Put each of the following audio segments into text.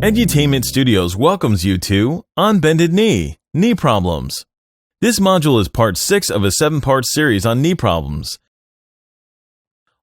Edutainment Studios welcomes you to On Bended Knee, Knee Problems. This module is part 6 of a 7-part series on knee problems.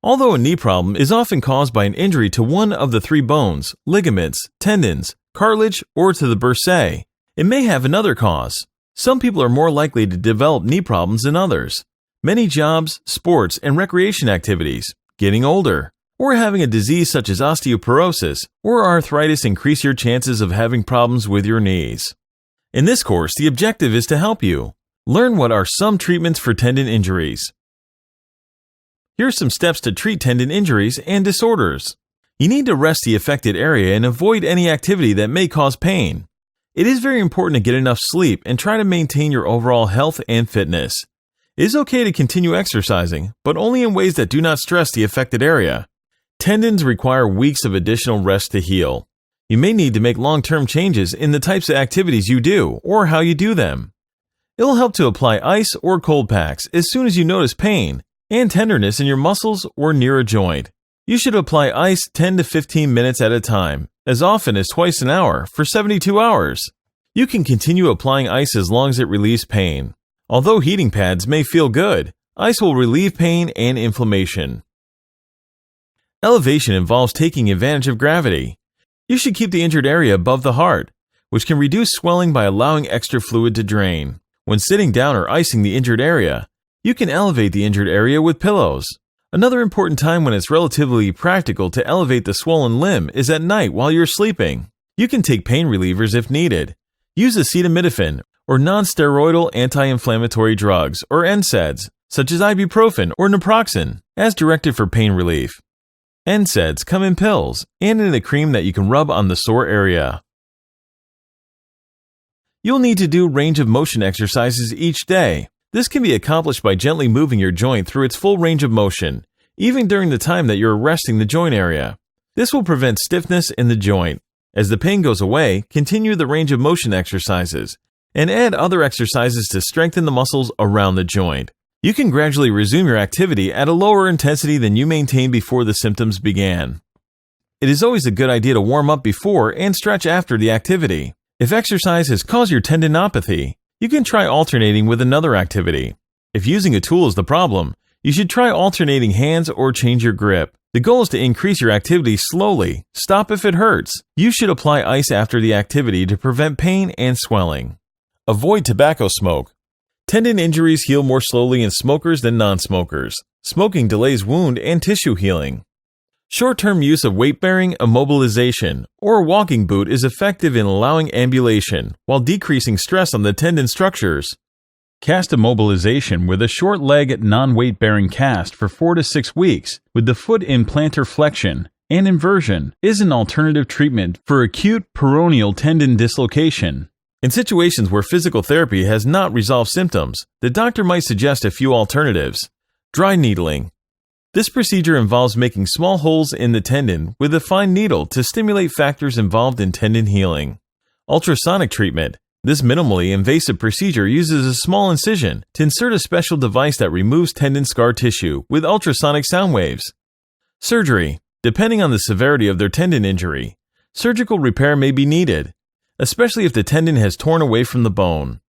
Although a knee problem is often caused by an injury to one of the 3 bones, ligaments, tendons, cartilage, or to the bursae, it may have another cause. Some people are more likely to develop knee problems than others. Many jobs, sports, and recreation activities, getting older, or having a disease such as osteoporosis or arthritis increase your chances of having problems with your knees. In this course, the objective is to help you. Learn what are some treatments for tendon injuries. Here are some steps to treat tendon injuries and disorders. You need to rest the affected area and avoid any activity that may cause pain. It is very important to get enough sleep and try to maintain your overall health and fitness. It is okay to continue exercising, but only in ways that do not stress the affected area. Tendons require weeks of additional rest to heal. You may need to make long-term changes in the types of activities you do or how you do them. It will help to apply ice or cold packs as soon as you notice pain and tenderness in your muscles or near a joint. You should apply ice 10 to 15 minutes at a time, as often as twice an hour for 72 hours. You can continue applying ice as long as it relieves pain. Although heating pads may feel good, ice will relieve pain and inflammation. Elevation involves taking advantage of gravity. You should keep the injured area above the heart, which can reduce swelling by allowing extra fluid to drain. When sitting down or icing the injured area, you can elevate the injured area with pillows. Another important time when it's relatively practical to elevate the swollen limb is at night while you're sleeping. You can take pain relievers if needed. Use acetaminophen or non-steroidal anti-inflammatory drugs or NSAIDs, such as ibuprofen or naproxen, as directed for pain relief. NSAIDs come in pills and in a cream that you can rub on the sore area. You'll need to do range of motion exercises each day. This can be accomplished by gently moving your joint through its full range of motion, even during the time that you're resting the joint area. This will prevent stiffness in the joint. As the pain goes away, continue the range of motion exercises and add other exercises to strengthen the muscles around the joint. You can gradually resume your activity at a lower intensity than you maintained before the symptoms began. It is always a good idea to warm up before and stretch after the activity. If exercise has caused your tendinopathy, you can try alternating with another activity. If using a tool is the problem, you should try alternating hands or change your grip. The goal is to increase your activity slowly. Stop if it hurts. You should apply ice after the activity to prevent pain and swelling. Avoid tobacco smoke. Tendon injuries heal more slowly in smokers than non-smokers. Smoking delays wound and tissue healing. Short-term use of weight-bearing, immobilization, or a walking boot is effective in allowing ambulation while decreasing stress on the tendon structures. Cast immobilization with a short leg non-weight-bearing cast for 4 to 6 weeks with the foot in plantar flexion and inversion is an alternative treatment for acute peroneal tendon dislocation. In situations where physical therapy has not resolved symptoms, the doctor might suggest a few alternatives. Dry needling. This procedure involves making small holes in the tendon with a fine needle to stimulate factors involved in tendon healing. Ultrasonic treatment. This minimally invasive procedure uses a small incision to insert a special device that removes tendon scar tissue with ultrasonic sound waves. Surgery. Depending on the severity of their tendon injury, surgical repair may be needed, especially if the tendon has torn away from the bone.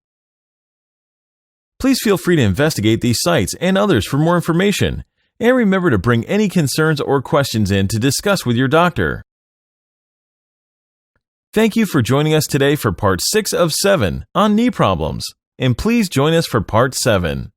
Please feel free to investigate these sites and others for more information, and remember to bring any concerns or questions in to discuss with your doctor. Thank you for joining us today for part 6 of 7 on knee problems, and please join us for part 7.